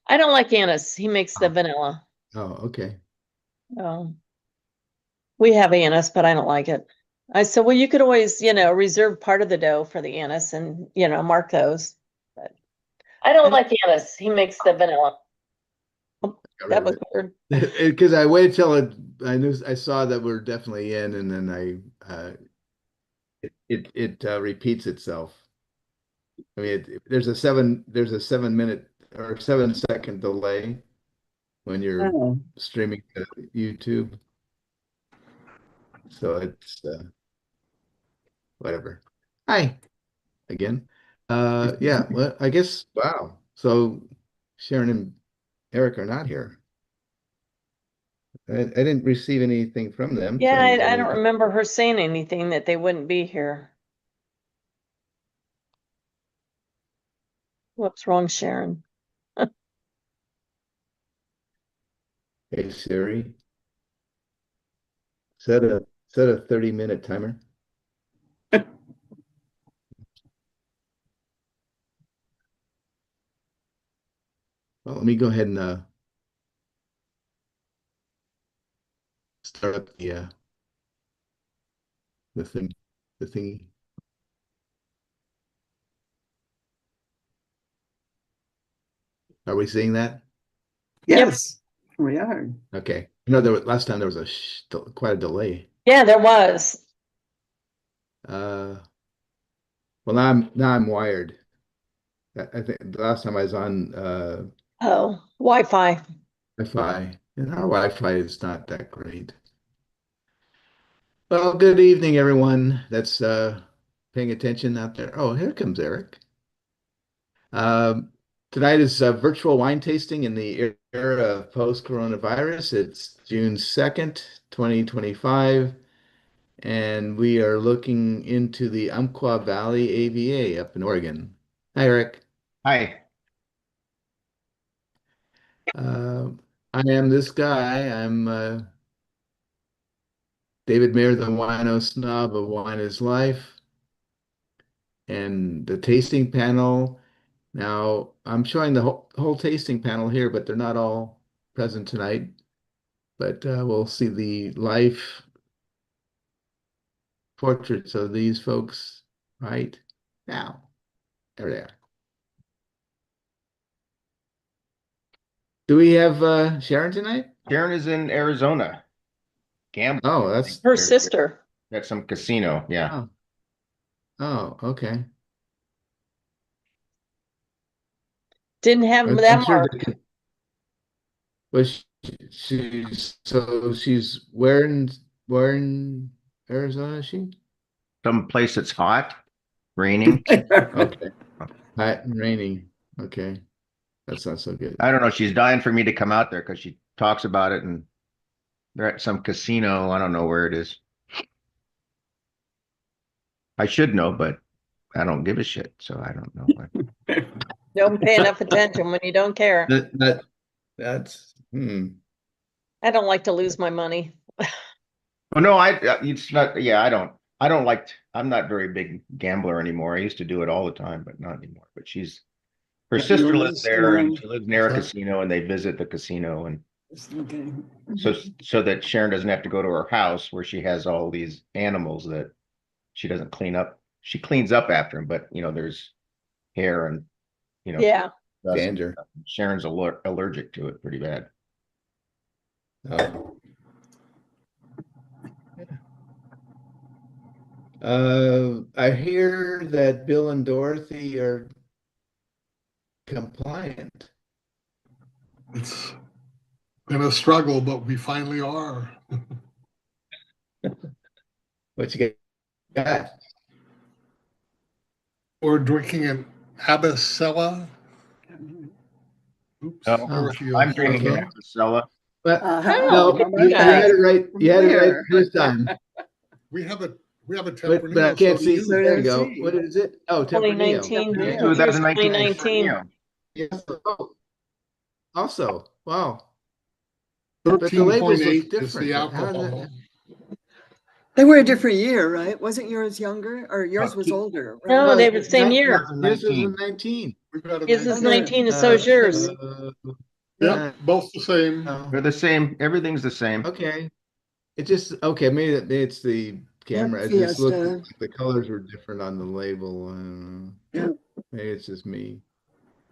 I don't like anise. He makes the vanilla. Oh, okay. We have anise, but I don't like it. I said, well, you could always, reserve part of the dough for the anise and, mark those. But I don't like anise. He makes the vanilla. Oh, Got rid that of was it. weird. Because I waited till I saw that we're definitely in, and then it repeats itself. I mean, there's a 7 minute or 7 second delay when you're Oh, streaming to YouTube. So it's whatever. Hi again. Yeah, well, I guess, wow. So Sharon and Eric are not here. I didn't receive anything from them Yeah, saying I don't any. remember her saying anything that they wouldn't be here. What's wrong, Sharon? Hey Siri, set a 30-minute timer. Well, let me go ahead and start up the thing, the thingy. Are we seeing that? yes, we are. Okay. Last time there was quite a delay. Yeah, there was. Uh, well, now I'm wired. I think the last time I was on Oh, Wi-Fi. Wi-Fi, and our Wi-Fi is not that great. Well, good evening, everyone that's paying attention out there. Oh, here comes Eric. Um, Tonight is virtual wine tasting in the era of post-coronavirus. It's June 2nd, 2025, and we are looking into the Umpqua Valley AVA up in Oregon. Hi, Eric. Hi. Uh, I am this guy. I'm David Mayer, the wino snob of Wine is Life, and the tasting panel. Now, I'm showing the whole tasting panel here, but they're not all present tonight. But we'll see the life portraits of these folks right now. There they are. Do we have Sharon tonight? Sharon is in Arizona. Gambling. Oh, that's Her sister. At some casino. Yeah. oh, oh, okay. Didn't have I'm that sure mark. was she's wearing Arizona, is she? Some place that's hot, raining. Okay. Hot and raining. Okay. That's not so good. I don't know. She's dying for me to come out there because she talks about it, and they're at some casino. I don't know where it is. I should know, but I don't give a shit, so I don't know. Don't pay enough attention when you don't care. That's I don't like to lose my money. Oh no, it's not. Yeah, I don't like. I'm not very big gambler anymore. I used to do it all the time, but not anymore. But her Yeah, sister yours, lives there, and um, she lives near a sorry. casino, and they visit the casino, and Okay. so that Sharon doesn't have to go to her house where she has all these animals that she doesn't clean up. She cleans up after them, but there's hair and Yeah. dust. danger. Sharon's allergic to it pretty bad. Oh. I hear that Bill and Dorothy are compliant. It's been a struggle, but we finally are. What you got? We're drinking an Abyssella. Oops. Oh, Dorothy, I'm drinking okay. an Abyssella. But Oh, no, how about you had that? it right. You had it right Where? first time. we have a But Tempranillo. I can't so see. you- So There you let's go. see. What is it? Oh, Tempranillo. 2019. Okay. Yeah. 2019 2019. Yes. Oh, also, wow. But the labels look 13.8 is different. the How does alcohol. that? They were a different year, right? Wasn't yours younger or yours was older, right? No, they were the same Nine- year. This was in 19. We've got a His is 19. 19 and so is yours. Yep, both the same. They're the same. Everything's the same. Okay. It just, okay, maybe it's the camera. It just looked Fiesta. like the colors were different on the label. I don't know. Yeah. Maybe it's just me.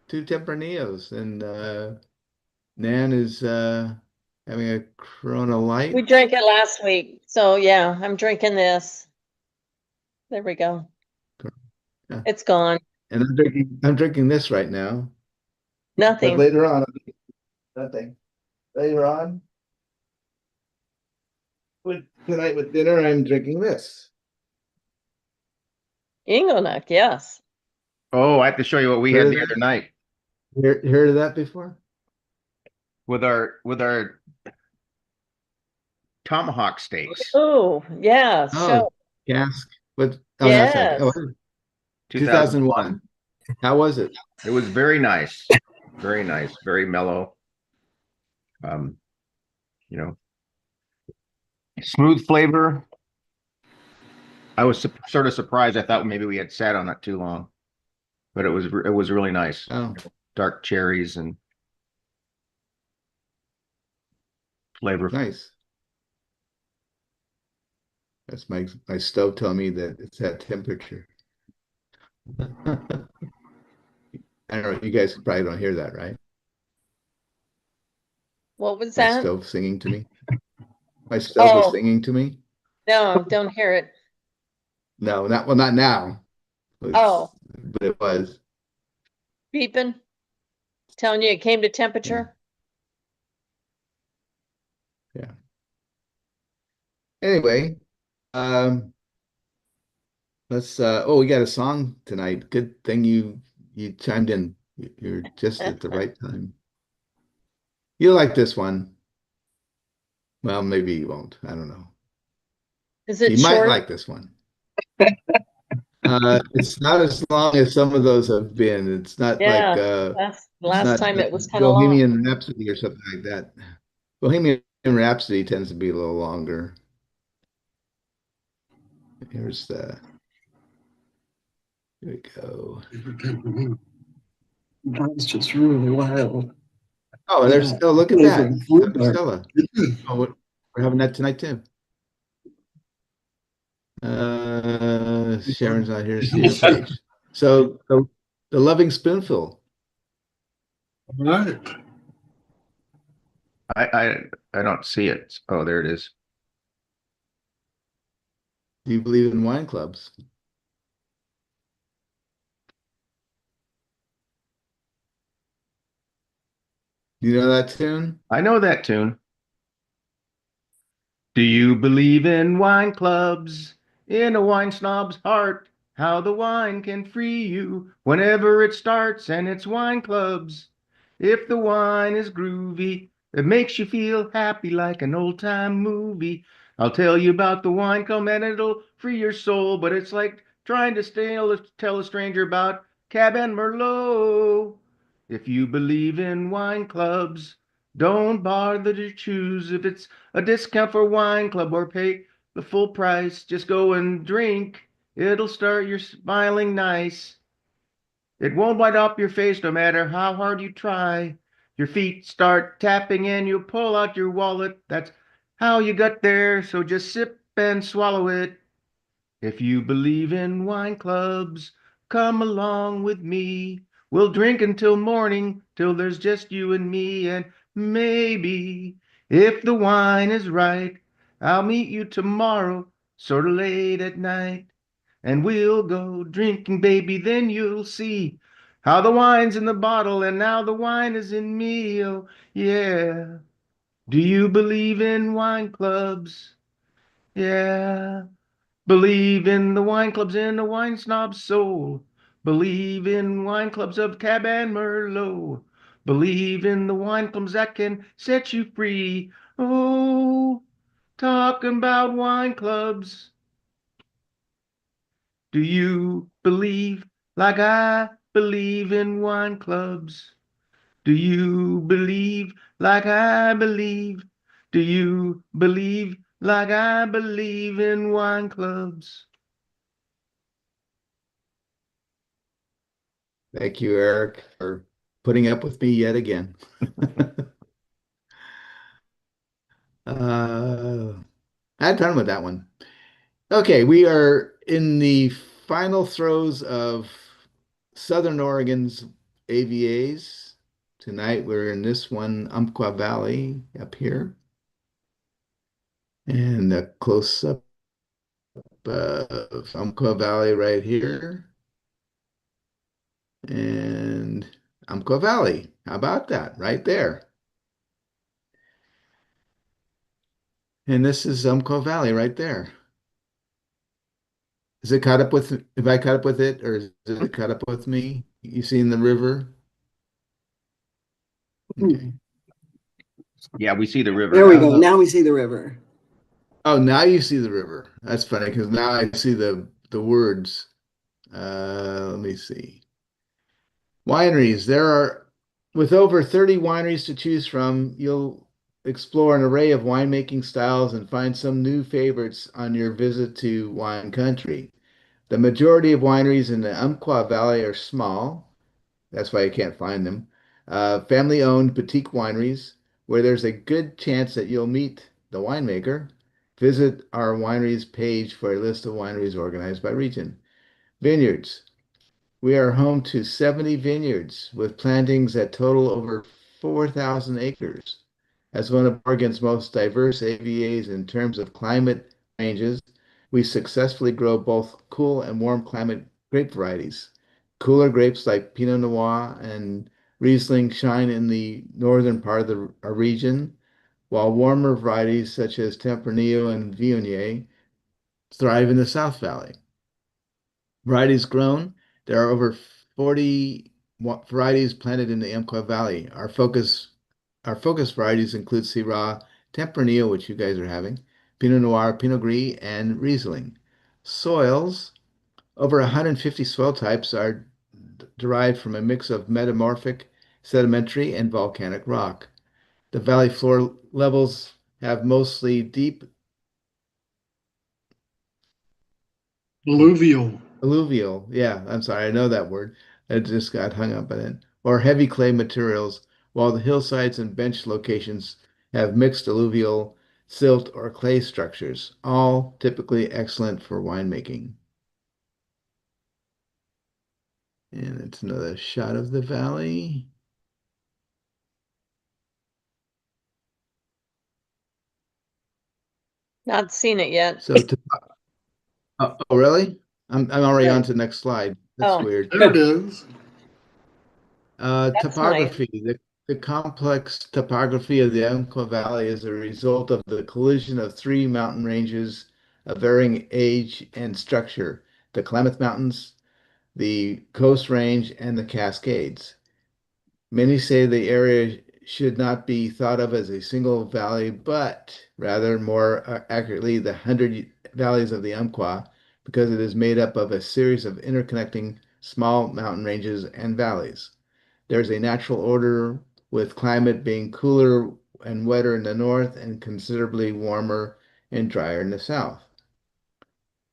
Two Tempraneos, and Nan is having a Corona Light. We drank it last week. So yeah, I'm drinking this. There we go. Yeah. It's gone. And I'm drinking this right now. But Nothing. later on, nothing. Later on, tonight with dinner, I'm drinking this. Inglenook, yes. Oh, I have to show you what we had Heard the of other that? night Heard of that before? with our tomahawk steaks. Oh, yeah, Oh, show. cask. What? Oh, that's like, Yes. 2001. How was it? It was very nice, very mellow. Um, you know, smooth flavor. I was sort of surprised. I thought maybe we had sat on it too long, but it was really nice. Oh, Dark cherries and flavor. nice. That's my stove telling me that it's at temperature. I don't know. You guys probably don't hear that, right? What was My that? stove singing to me. My stove was Oh. singing to me. No, don't hear it. No, not now. Oh. But it was. Beeping. Telling you it came to temperature. Yeah. Anyway, let's we got a song tonight. Good thing you chimed in. You're just at the right time. You like this one. Well, maybe you won't. I don't know. Is it You might short? like this one. It's not as long as some of those have been. It's not Yeah. like Last not time it was kind of long. Bohemian Rhapsody or something like that. Bohemian Rhapsody tends to be a little longer. Here's the. Here we go. That's just really wild. Oh, there's. Oh, look at There's that. a blue bar. Stella. Oh, we're having that tonight too. Sharon's not here. See her page. So the Loving Spoonful. All right. I don't see it. Oh, there it is. Do you believe in wine clubs? You know that tune? I know that tune. Do you believe in wine clubs? In a wine snob's heart, how the wine can free you whenever it starts, and it's wine clubs. If the wine is groovy, it makes you feel happy like an old-time movie. I'll tell you about the wine club and it'll free your soul, but it's like trying to tell a stranger about Cab and Merlot. If you believe in wine clubs, don't bother to choose if it's a discount for wine club or pay the full price. Just go and drink. It'll start your smiling nice. It won't light up your face no matter how hard you try. Your feet start tapping and you pull out your wallet. That's how you got there, so just sip and swallow it. If you believe in wine clubs, come along with me. We'll drink until morning, till there's just you and me, and maybe if the wine is right, I'll meet you tomorrow, sort of late at night, and we'll go drinking, baby, then you'll see how the wine's in the bottle and now the wine is in me. Oh, yeah. Do you believe in wine clubs? Yeah. Believe in the wine clubs and the wine snob's soul. Believe in wine clubs of Cab and Merlot. Believe in the wine clubs that can set you free. Oh, talking about wine clubs. Do you believe like I believe in wine clubs? Do you believe like I believe? Do you believe like I believe in wine clubs? Thank you, Eric, for putting up with me yet again. Uh, I had fun with that one. Okay, we are in the final throes of Southern Oregon's AVAs. Tonight we're in this one, Umpqua Valley up here. And a close up of Umpqua Valley right here. And Umpqua Valley. How about that? Right there. And this is Umpqua Valley right there. Is it caught up with, have I caught up with it, or is it caught up with me? You seen the river? Okay. Yeah, we see the river There we now. go. Now we see the river. Oh, now you see the river. That's funny because now I see the words. Let me see. Wineries. There are, with over 30 wineries to choose from, you'll explore an array of winemaking styles and find some new favorites on your visit to wine country. The majority of wineries in the Umpqua Valley are small. That's why you can't find them. Family-owned boutique wineries where there's a good chance that you'll meet the winemaker. Visit our wineries page for a list of wineries organized by region. Vineyards. We are home to 70 vineyards with plantings that total over 4,000 acres. As one of Oregon's most diverse AVAs in terms of climate ranges, we successfully grow both cool and warm climate grape varieties. Cooler grapes like Pinot Noir and Riesling shine in the northern part of our region, while warmer varieties such as Tempranillo and Viognier thrive in the South Valley. Varieties grown, there are over 40 varieties planted in the Umpqua Valley. Our focus varieties include Syrah, Tempranillo, which you guys are having, Pinot Noir, Pinot Gris, and Riesling. Soils, over 150 soil types are derived from a mix of metamorphic, sedimentary, and volcanic rock. The valley floor levels have mostly deep Alluvial. alluvial, yeah, I'm sorry, I know that word. I just got hung up on it. Or heavy clay materials, while the hillsides and bench locations have mixed alluvial, silt, or clay structures, all typically excellent for winemaking. And it's another shot of the valley. Not seen it yet. So, oh, really? I'm already on Right. to the next slide. That's Oh. weird. There it is. That's Topography. The complex topography of the Umpqua Valley is a result of the collision of three mountain ranges of varying age and structure: the Klamath Mountains, the Coast Range, and the Cascades. Many say the area should not be thought of as a single valley, but rather more accurately, the 100 valleys of the Umpqua, because it is made up of a series of interconnecting small mountain ranges and valleys. There's a natural order with climate being cooler and wetter in the north and considerably warmer and drier in the south.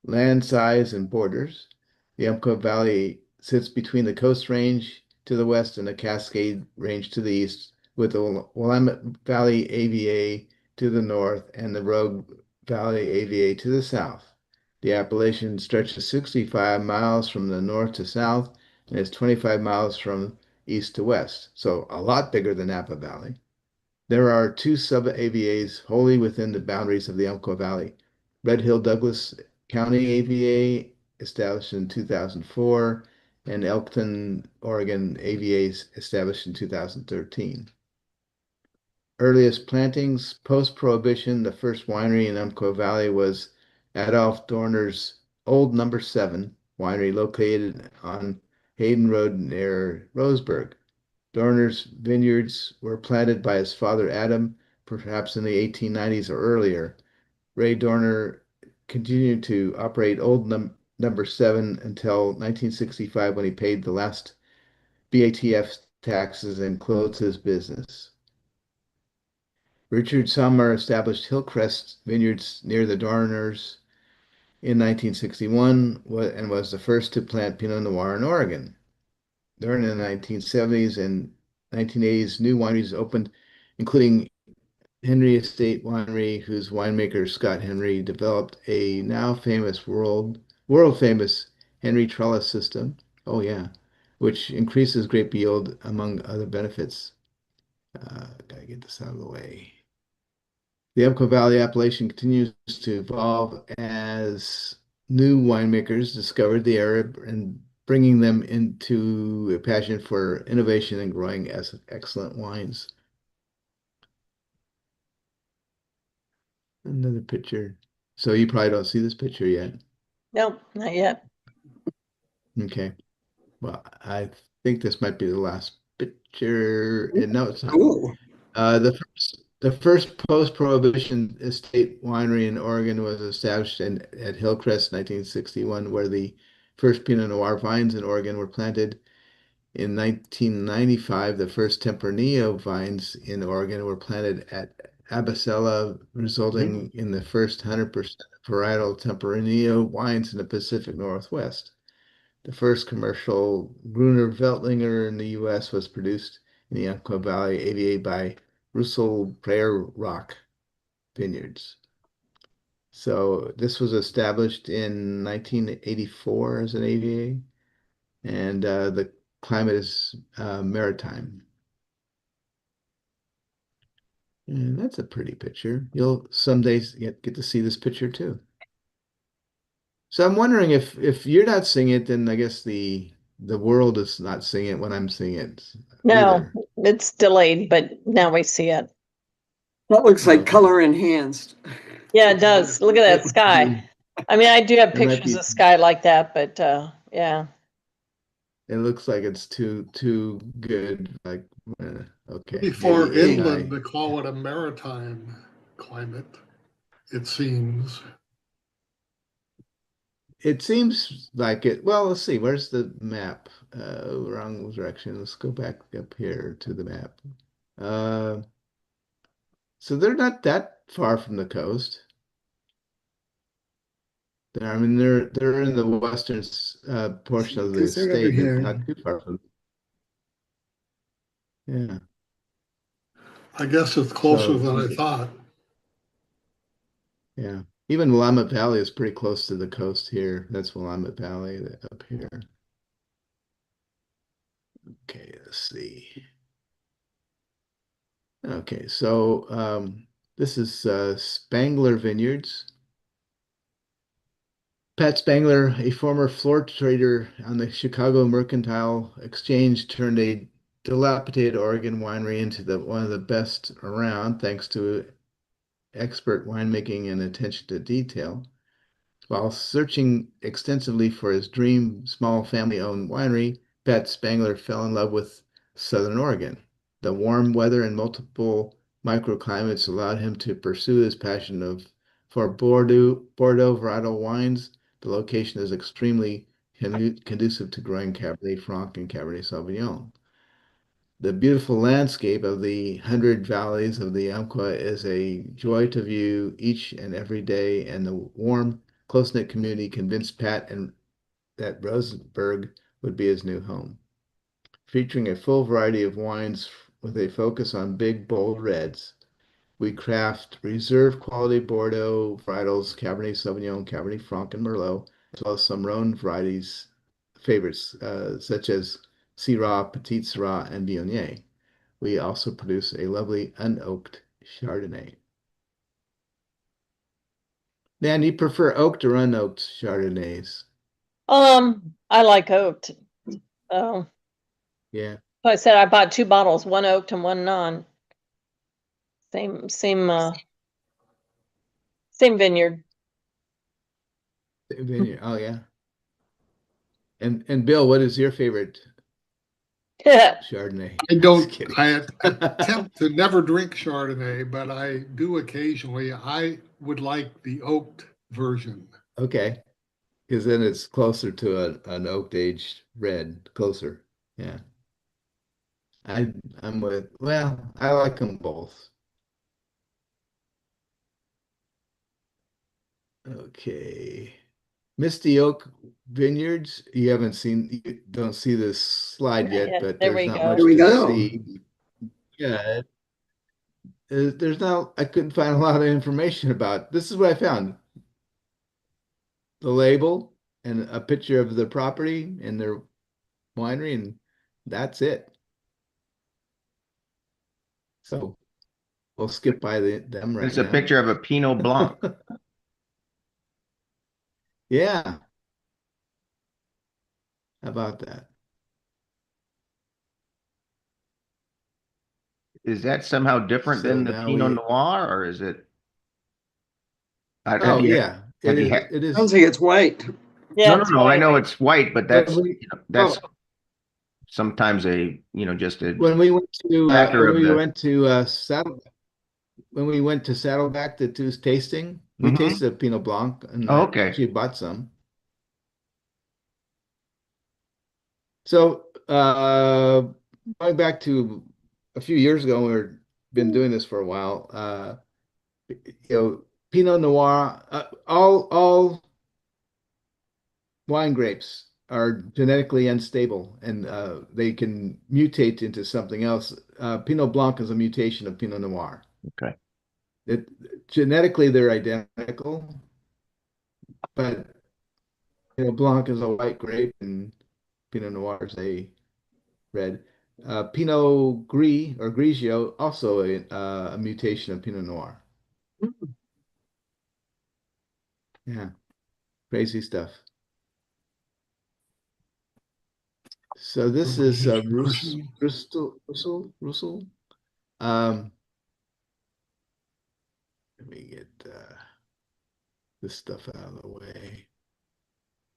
Land size and borders. The Umpqua Valley sits between the Coast Range to the west and the Cascade Range to the east, with the Willamette Valley AVA to the north and the Rogue Valley AVA to the south. The Appalachian stretches 65 miles from the north to south and is 25 miles from east to west, so a lot bigger than Napa Valley. There are two sub-AVAs wholly within the boundaries of the Umpqua Valley. Red Hill Douglas County AVA, established in 2004, and Elkton, Oregon AVA, established in 2013. Earliest plantings, post-Prohibition, the first winery in Umpqua Valley was Adolph Dorner's Old Number 7 winery located on Hayden Road near Roseburg. Dorner's vineyards were planted by his father Adam, perhaps in the 1890s or earlier. Ray Dorner continued to operate Number 7 until 1965 when he paid the last BATF taxes and closed his business. Richard Sommer established Hillcrest Vineyards near the Dorners in 1961 and was the first to plant Pinot Noir in Oregon. during the 1970s and 1980s, new wineries opened, including Henry Estate Winery, whose winemaker Scott Henry developed a now famous world famous Henry trellis system. Oh yeah, which increases grape yield among other benefits. Gotta get this out of the way. The Umpqua Valley appellation continues to evolve as new winemakers discovered the area and bringing them into a passion for innovation and growing as excellent wines. Another picture. So you probably don't see this picture yet. Nope, not yet. Okay. Well, I think this might be the last picture. No, it's not. Cool. The first post-prohibition estate winery in Oregon was established at Hillcrest, 1961, where the first Pinot Noir vines in Oregon were planted. In 1995, the first Tempranillo vines in Oregon were planted at Abasela, resulting in the first 100% varietal Tempranillo wines in the Pacific Northwest. The first commercial Gruner Veltliner in the U.S. was produced in the Umpqua Valley AVA by Russell Prayer Rock Vineyards. So this was established in 1984 as an AVA, and the climate is maritime. And that's a pretty picture. You'll someday get to see this picture too. So I'm wondering if you're not seeing it, then I guess the world is not seeing it when I'm seeing it No, either. it's delayed, but now we see it. That looks like Okay. color enhanced. Yeah, it does. Look at that sky. I mean, I do have There might pictures be, of sky like that, but yeah. it looks like it's too good. Like, okay, Before maybe inland, AI. to call it a maritime climate, it seems. It seems like it. Well, let's see. Where's the map? Wrong direction. Let's go back up here to the map. Uh, so they're not that far from the coast. I mean, they're in the western portion of the Because they're over state, but here. not too far from. Yeah. I guess it's closer So than I thought. yeah, even Willamette Valley is pretty close to the coast here. That's Willamette Valley up here. Okay, let's see. Okay, so this is Spangler Vineyards. Pat Spangler, a former floor trader on the Chicago Mercantile Exchange, turned a dilapidated Oregon winery into one of the best around, thanks to expert winemaking and attention to detail. While searching extensively for his dream small family-owned winery, Pat Spangler fell in love with Southern Oregon. The warm weather and multiple microclimates allowed him to pursue his passion for Bordeaux varietal wines. The location is extremely conducive to growing Cabernet Franc and Cabernet Sauvignon. The beautiful landscape of the 100 valleys of the Umpqua is a joy to view each and every day, and the warm, close-knit community convinced Pat that Rosenberg would be his new home. Featuring a full variety of wines with a focus on big, bold reds, we craft reserve quality Bordeaux varietals, Cabernet Sauvignon, Cabernet Franc, and Merlot, as well as some Rhone varieties favorites, such as Syrah, Petit Syrah, and Viognier. We also produce a lovely unoaked Chardonnay. Dan, do you prefer oaked or unoaked Chardonnays? I like oat. Oh, Yeah, so I said I bought 2 bottles, one oaked and one non. Same vineyard. vineyard. Oh yeah. And Bill, what is your favorite Chardonnay? I Just don't, kidding. I attempt to never drink Chardonnay, but I do occasionally. I would like the oaked version. Okay, because then it's closer to an oaked aged red, closer. Yeah. I I'm with, well, I like them both. Okay. Misty Oak Vineyards. You haven't seen, you don't see this slide Not yet, yet. but There there's we not go. much There we to go. see. Yeah, there's not, I couldn't find a lot of information about. This is what I found. The label and a picture of the property and their winery, and that's it. So we'll skip by them right It's a now. picture of a Pinot Blanc. Yeah, how about that? Is that somehow different So than the now Pinot we, Noir, or is it? Have oh you yeah, have you had? it Sounds is. like it's white. Yeah, No, no, it's no. I white. know it's white, but When that's we, that's oh, sometimes a just a when we went to factor of the. When we went to Saddleback to do tasting, we Mhm. tasted a Pinot Blanc, and Oh, I okay. actually bought some. So going back to a few years ago, we've been doing this for a while. Pinot Noir, all wine grapes are genetically unstable, and they can mutate into something else. Pinot Blanc is a mutation of Pinot Noir. Okay. It, genetically, they're identical, but Blanc is a white grape, and Pinot Noir is a red. Pinot Gris or Grigio, also a mutation of Pinot Noir. Yeah, crazy stuff. So this is Russell. Um, Let me get this stuff out of the way.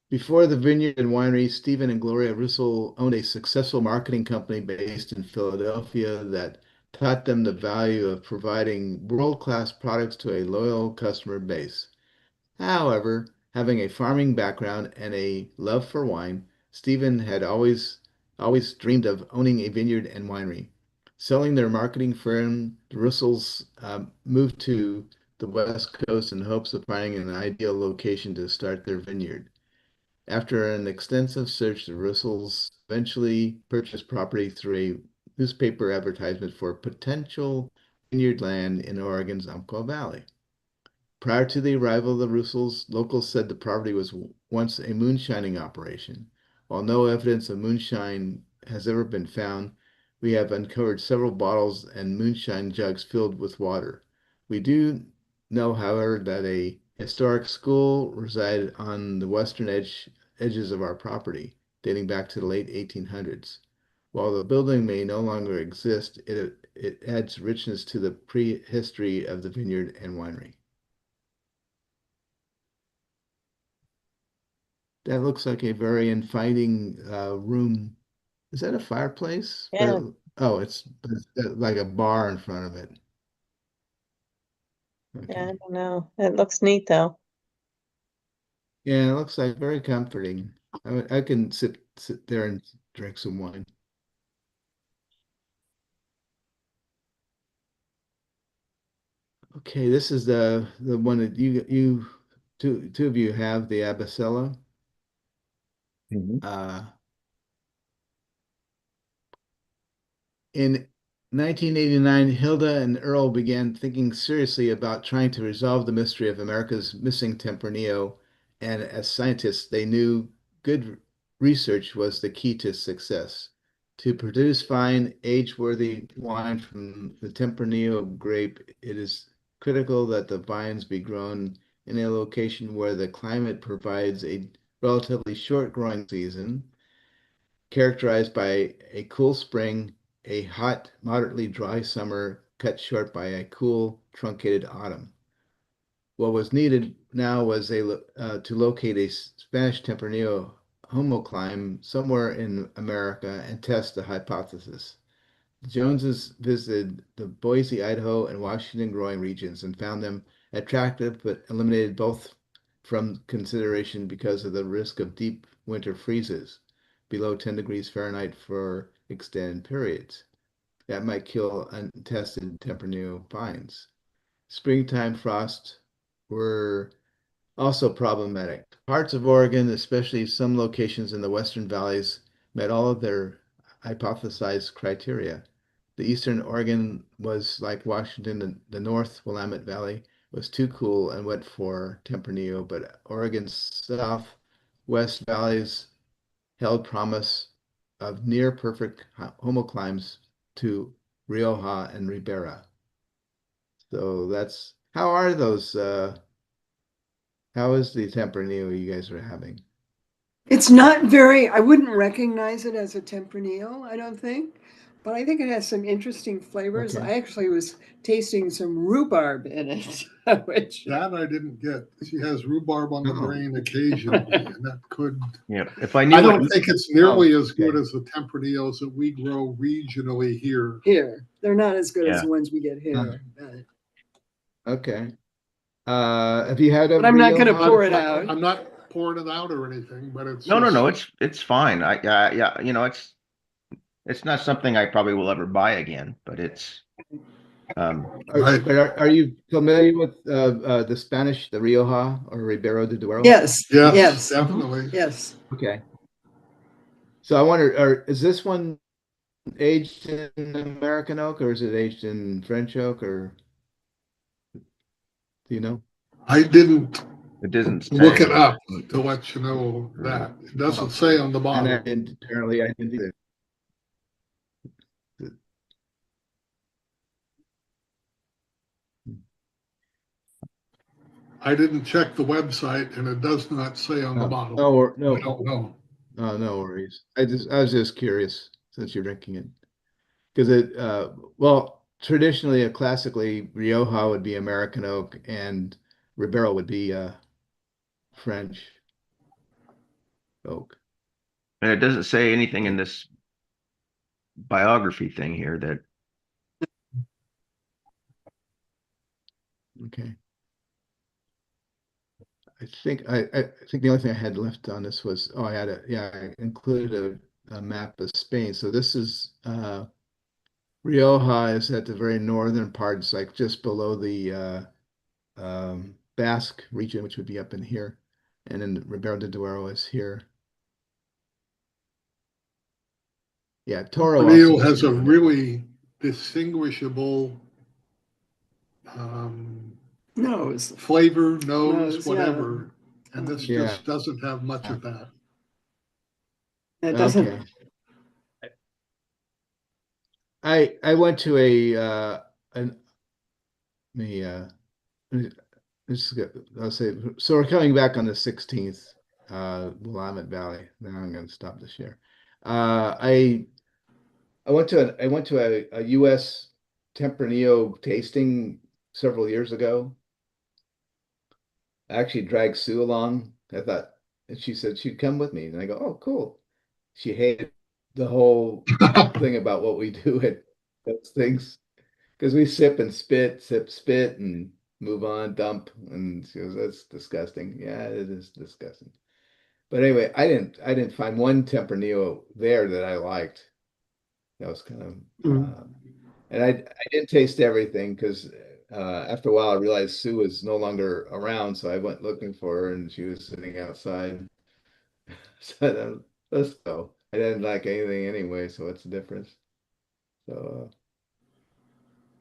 Before the vineyard and winery, Stephen and Gloria Russell owned a successful marketing company based in Philadelphia that taught them the value of providing world-class products to a loyal customer base. However, having a farming background and a love for wine, Stephen had always dreamed of owning a vineyard and winery. Selling their marketing firm, the Russells moved to the West Coast in hopes of finding an ideal location to start their vineyard. After an extensive search, the Russells eventually purchased property through a newspaper advertisement for potential vineyard land in Oregon's Umpqua Valley. Prior to the arrival of the Russells, locals said the property was once a moonshining operation. While no evidence of moonshine has ever been found, we have uncovered several bottles and moonshine jugs filled with water. We do know, however, that a historic school resided on the western edges of our property, dating back to the late 1800s. While the building may no longer exist, it adds richness to the prehistory of the vineyard and winery. That looks like a very inviting room. Is that a fireplace? Yeah, Oh, it's like a bar in front of it. yeah, I Okay. don't know. It looks neat though. Yeah, it looks like very comforting. I can sit there and drink some wine. Okay, this is the one that you two of you have, the Abacella. Mhm. Uh, In 1989, Hilda and Earl began thinking seriously about trying to resolve the mystery of America's missing Tempranillo, and as scientists, they knew good research was the key to success. To produce fine, age-worthy wine from the Tempranillo grape, it is critical that the vines be grown in a location where the climate provides a relatively short growing season characterized by a cool spring, a hot, moderately dry summer cut short by a cool, truncated autumn. What was needed now was to locate a Spanish Tempranillo homoclime somewhere in America and test the hypothesis. The Joneses visited the Boise, Idaho, and Washington growing regions and found them attractive, but eliminated both from consideration because of the risk of deep winter freezes below 10 degrees Fahrenheit for extended periods. That might kill untested Tempranillo vines. Springtime frosts were also problematic. Parts of Oregon, especially some locations in the western valleys, met all of their hypothesized criteria. The eastern Oregon was like Washington, the North Willamette Valley was too cool and went for Tempranillo, but Oregon's southwest valleys held promise of near perfect homoclimes to Rioja and Ribera. So that's how are those how is the Tempranillo you guys are having? It's not very, I wouldn't recognize it as a Tempranillo, I don't think. But I think it has some interesting flavors. Okay. I actually was tasting some rhubarb in it, which, That I didn't get. She has rhubarb on the Oh. brain occasionally, and that could. Yeah, if I I knew don't what, think it's nearly Oh, as good okay. as the Tempranillos that we grow regionally here. here, they're not as good as Yeah. the ones we get here. Okay. Have you had a But I'm not gonna Rioja? pour it out. I'm not pouring it out or anything, but it's no, just, it's fine. Yeah, it's not something I probably will ever buy again, but it's, Right. But are you familiar with the Spanish, the Rioja or Ribera de Duero? Yes, yes, yes, definitely. yes. Okay. So I wonder, is this one aged in American oak or is it aged in French oak or do you know? I didn't it doesn't look it say. up to let you know that. It doesn't say on the And bottom. apparently I didn't either. I didn't check the website and it does not say on the bottom. No, I no, don't know. no worries. I was just curious since you're drinking it. Because well, traditionally, classically, Rioja would be American oak and Ribera would be French oak. And it doesn't say anything in this biography thing here that, Okay. I think the only thing I had left on this was, oh, I included a map of Spain. So this is Rioja is at the very northern part. It's like just below the Basque region, which would be up in here. And then Ribera de Duero is here. Yeah, Toro also Pernil has has a some. really distinguishable um, Nose, flavor, nose, Nose, yeah. whatever. And this Yeah. just doesn't have much of that. it doesn't, Okay. I went to an the let's go, I'll say so we're coming back on the 16th, Willamette Valley. Now I'm gonna stop the share. I went to a US Tempranillo tasting several years ago. I actually dragged Sue along. I thought, and she said she'd come with me. And I go, oh, cool. She hated the whole thing about what we do at those things because we sip and spit, sip, spit, and move on, dump. And she goes, that's disgusting. Yeah, it is disgusting. But anyway, I didn't find one Tempranillo there that I liked. That was kind of, Mm. and I didn't taste everything because after a while I realized Sue was no longer around, so I went looking for her and she was sitting outside. So then, let's go. I didn't like anything anyway, so what's the difference? So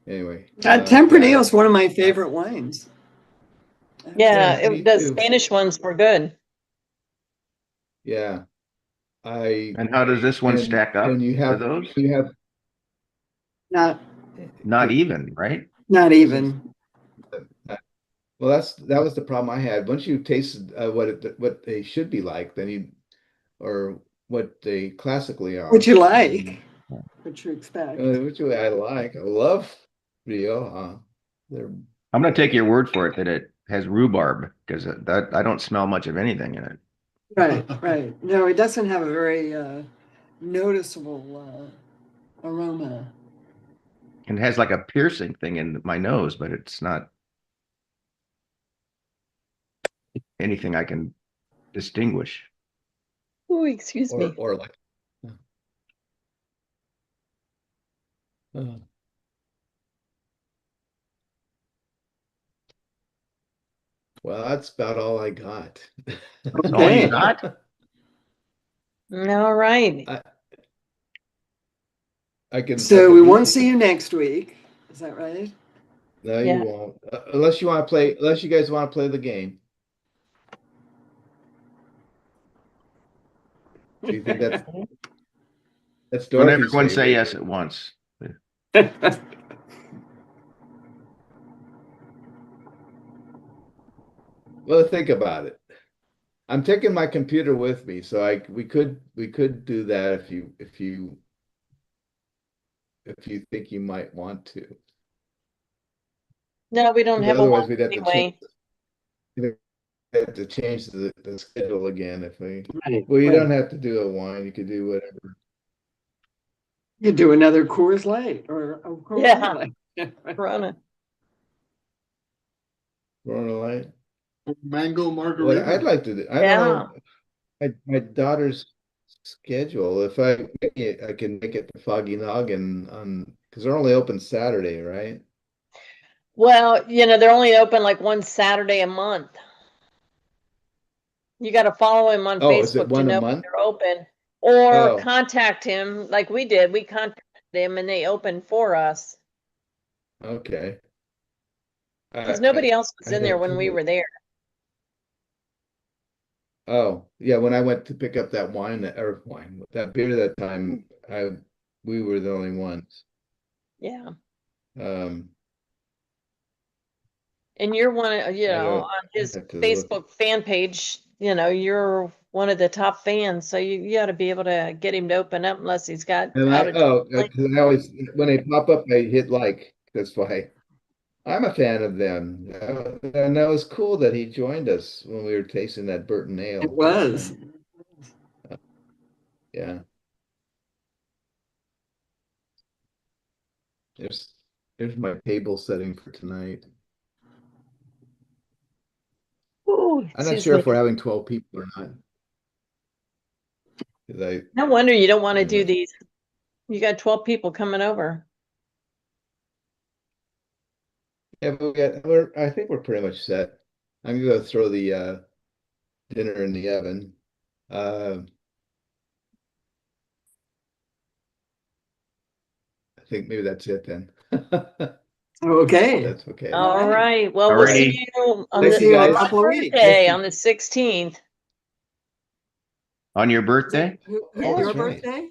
anyway, Tempranillo is one of my favorite wines. Yeah, me the too. Spanish ones were good. Yeah, I and how does this one stack up and to those? you have Not, Not even, right? not even. well, that was the problem I had. Once you tasted what they should be like, then you or what they classically What are, you then like, what you expect. which way I like. I love Rio. They're I'm gonna take your word for it that it has rhubarb because that I don't smell much of anything in it. Right, right. No, it doesn't have a very noticeable aroma. And it has like a piercing thing in my nose, but it's not anything I can distinguish. Oh, excuse me. or like uh, Well, that's about all I got. That's all you Okay. got? All right. I can. So we won't see you next week. Is that right? No, Yeah. you won't. Unless you want to play. Unless you guys want to play the game. Do you think that's Don't Dorothy's everyone say favorite? yes at once. Well, think about it. I'm taking my computer with me, so we could do that if you think you might want to. No, we don't 'Cause have a otherwise one we'd have to anyway. change the schedule again if we. Right, Well, you right. don't have to do a wine. You could do whatever. You do another Coors Light or a Corona Yeah. Light. Corona. Corona Light. Mango What margarita. I'd like to do. I don't know. My daughter's schedule. If I make it, I can make it to Foggy Noggin on because they're only open Saturday, right? Well, they're only open like one Saturday a month. You got to follow him on Oh, is it Facebook to one a know when month? they're open, or Oh. contact him like we did. We contacted him and they opened for us Okay. because nobody else was I'd in there have when we to. were there. Oh, yeah. When I went to pick up that that beer that time, we were the only ones. Yeah. Um, And you're one, I don't. on his I'd have to look. Facebook fan page, you're one of the top fans. So you got to be able to get him to open up unless he's got And out of town. 'cause I always when they pop up, I hit like. That's why I'm a fan of them. And that was cool that he joined us when we were tasting that Burton Ale. It was. Yeah. There's my table setting for tonight. Ooh, I'm not excuse sure me. if we're having 12 people or not. 'Cause No wonder you don't want to do Anyway. these. You got 12 people coming over. Yeah, but I think we're pretty much set. I'm gonna go throw the dinner in the oven. Uh, I think maybe that's it then. Okay. That's okay. All right. right. Well, we'll see Alrighty. you on Thank the you, in a guys. couple of weeks. birthday on the 16th. On your Is birthday? that Oh, Yeah. your that's right. birthday?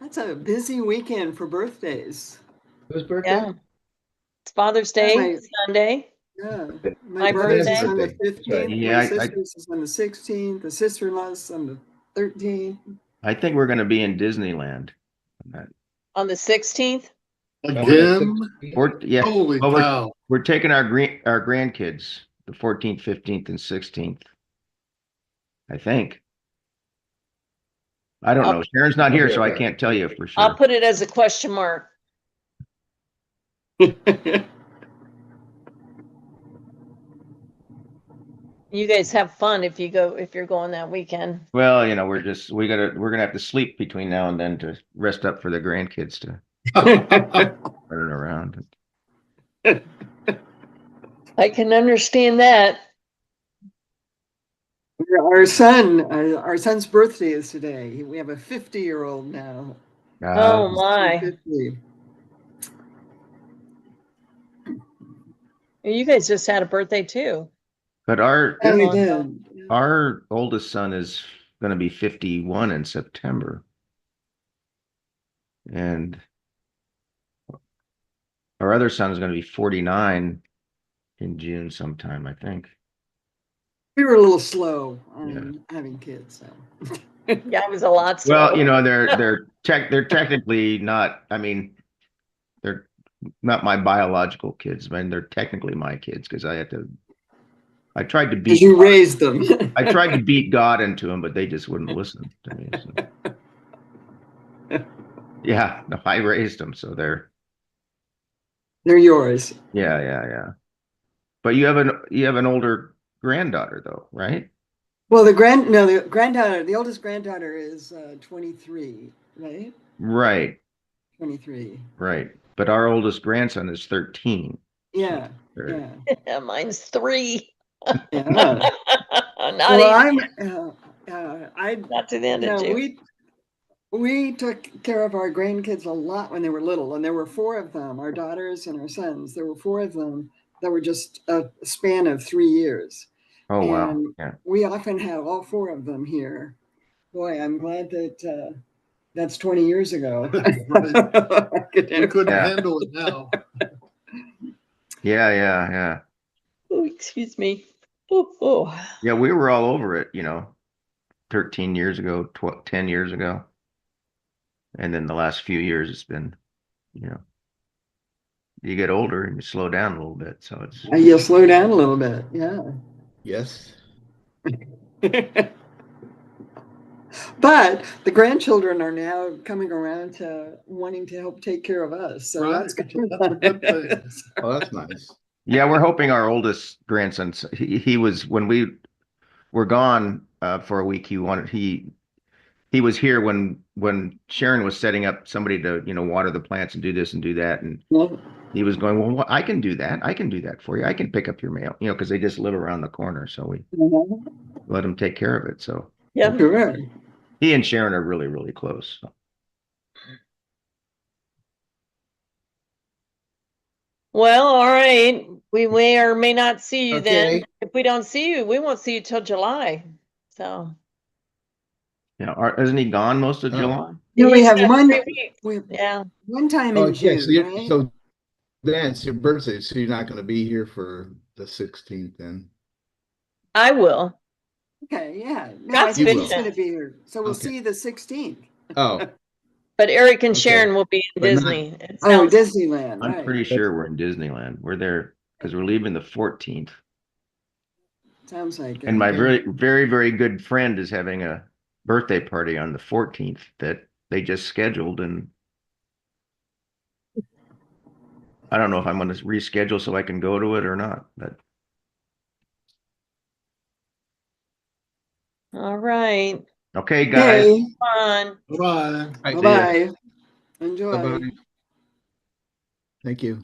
That's a busy weekend for birthdays. Whose birthday? Yeah. It's Father's Yeah, Day, Sunday. Yeah, my My brother's birthday. is on the Birthday. That's right. 15th, Yeah, my I- sister's is on the 16th, the sister-in-law's on the 13th. I think we're gonna be in Disneyland. On the 16th? Again? Yeah, Holy well, cow. we're taking our grandkids, the 14th, 15th, and 16th. I think. I don't I'll- know. Sharon's not here, so I Okay. can't tell you for I'll sure. put it as a question mark. You guys have fun if you're going that weekend. Well, we're gonna have to sleep between now and then to rest up for the grandkids to run around. I can understand that. Our son's birthday is today. We have a 50-year-old now. Oh Uh, my. 50. You guys just had a birthday too. but Yeah, we Long ago. did. our oldest son is gonna be 51 in September. And our other son is gonna be 49 in June sometime, I think. We were a little slow on having kids, so. Yeah, it was a lot Well, slower. they're technically not, I mean, they're not my biological kids, man. They're technically my kids because I tried to Because beat you raised them. I tried to beat God into them, but they just wouldn't listen to me. So. Yeah, no, I raised them, so they're yours. yeah. But you have an older granddaughter though, right? Well, the oldest granddaughter is 23, right? Right, 23. right. But our oldest grandson is 13. Yeah, They're- yeah. Yeah, mine's 3. Yeah. Not Well, even, not to the end you of know, June. we took care of our grandkids a lot when they were little, and there were 4 of them, our daughters and our sons. There were 4 of them that were just a span of 3 years. Oh, wow. And Yeah. we often had all 4 of them here. Boy, I'm glad that that's 20 years ago. We couldn't Yeah. handle it now. Yeah. Yeah. Yeah. Oh, excuse me. Oh. Yeah. We were all over it, 13 years ago, 12, 10 years ago. And then the last few years, it's been, you get older and you slow down a little bit. So it's, You slow down a little bit, yeah. Yes. But the grandchildren are now coming around to wanting to help take care of us. So Right. that's good. That's a good thing. Oh, that's nice. yeah, we're hoping our oldest grandson, he was, when we were gone for a week, he was here when Sharon was setting up somebody to, water the plants and do this and do that. And he was going, well, I can do that. I can do that for you. I can pick up your mail, because they just live around the corner. So we let him take care of it. So Yeah. Sure. he and Sharon are really, really close. So. Well, all right. We may or may not see you then. Okay. If we don't see you, we won't see you till July. So Yeah, isn't he gone most of Oh. July? You know, we He's have got one, 3 weeks. we have Yeah. one time Oh, in okay. June, So right? so then it's your birthday, so you're not going to be here for the 16th then. I will. Okay, yeah. No, Scott's I think he's fishing. going to be here. So we'll Okay. see you the 16th. Oh, But Eric and Okay. Sharon will be in But not- Disney. It Oh, sounds- Disneyland, I'm right. pretty sure we're in Disneyland. We're there because we're leaving the 14th. Sounds like it. And my Okay. very, very, very good friend is having a birthday party on the 14th that they just scheduled. And I don't know if I'm going to reschedule so I can go to it or not. But All right. okay, guys. Okay, Fun. Bye. right. bye-bye. Enjoy. Bye-bye. Thank you.